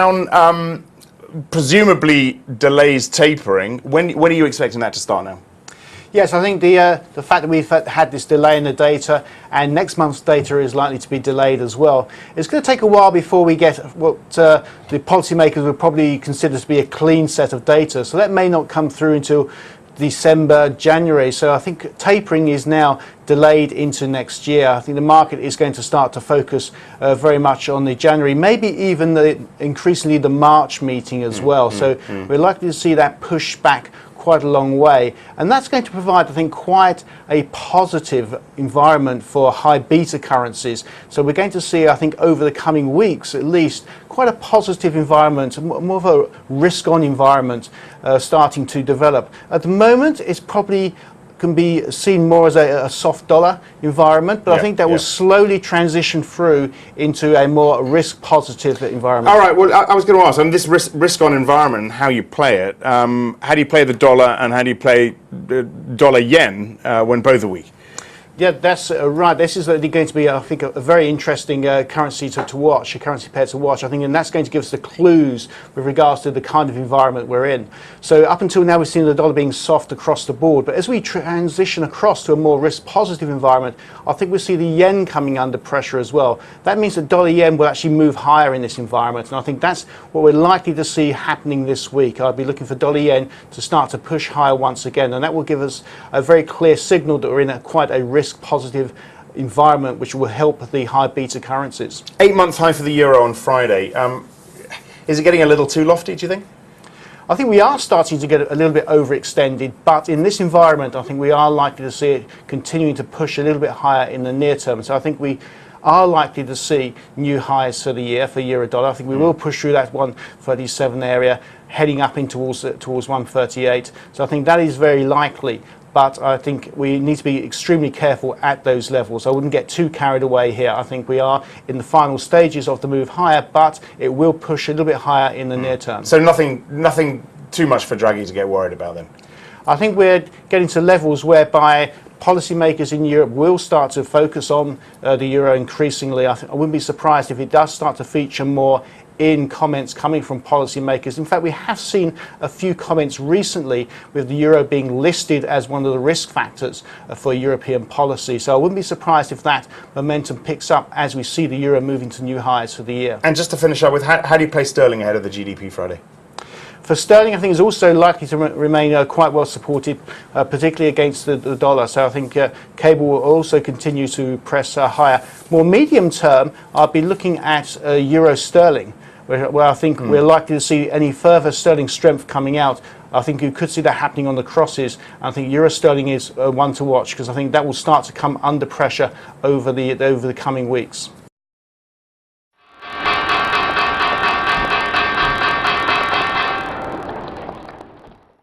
down, presumably delays tapering. When are you expecting that to start now? Yes, I think the fact that we've had this delay in the data and next month's data is likely to be delayed as well. It's going to take a while before we get what the policymakers would probably consider to be a clean set of data. So that may not come through until December, January. So I think tapering is now delayed into next year. I think the market is going to start to focus very much on the January, maybe even increasingly the March meeting as well. So we're likely to see that push back quite a long way, and that's going to provide, I think, quite a positive environment for high beta currencies. So we're going to see, I think, over the coming weeks at least, quite a positive environment, more of a risk-on environment starting to develop. At the moment, it's probably can be seen more as a soft dollar environment, but I think that will slowly transition through into a more risk-positive environment. All right, well, I was going to ask, this risk-on environment and how you play it, how do you play the dollar and how do you play the dollar-yen when both are weak? Yeah, that's right. This is going to be, I think, a very interesting currency to watch, a currency pair to watch, I think, and that's going to give us the clues with regards to the kind of environment we're in. So up until now, we've seen the dollar being soft across the board, but as we transition across to a more risk-positive environment, I think we'll see the yen coming under pressure as well. That means that dollar-yen will actually move higher in this environment, and I think that's what we're likely to see happening this week. I'll be looking for dollar-yen to start to push higher once again, and that will give us a very clear signal that we're in quite a risk-positive environment, which will help the high beta currencies. 8-month high for the euro on Friday. Is it getting a little too lofty, do you think? I think we are starting to get a little bit overextended, but in this environment, I think we are likely to see it continuing to push a little bit higher in the near term. So I think we are likely to see new highs for the year for euro dollar. I think we will push through that 137 area, heading up in towards 138. So I think that is very likely. But I think we need to be extremely careful at those levels. I wouldn't get too carried away here. I think we are in the final stages of the move higher, but it will push a little bit higher in the near term. So nothing too much for Draghi to get worried about then? I think we're getting to levels whereby policymakers in Europe will start to focus on the euro increasingly. I wouldn't be surprised if it does start to feature more in comments coming from policymakers. In fact, we have seen a few comments recently with the euro being listed as one of the risk factors for European policy. So I wouldn't be surprised if that momentum picks up as we see the euro moving to new highs for the year. And just to finish up with, how do you play sterling ahead of the GDP Friday? For sterling, I think is also likely to remain quite well supported, particularly against the dollar. So I think cable will also continue to press higher. More medium term, I'll be looking at euro sterling, where I think we're likely to see any further sterling strength coming out. I think you could see that happening on the crosses. I think euro sterling is one to watch because I think that will start to come under pressure over the coming weeks.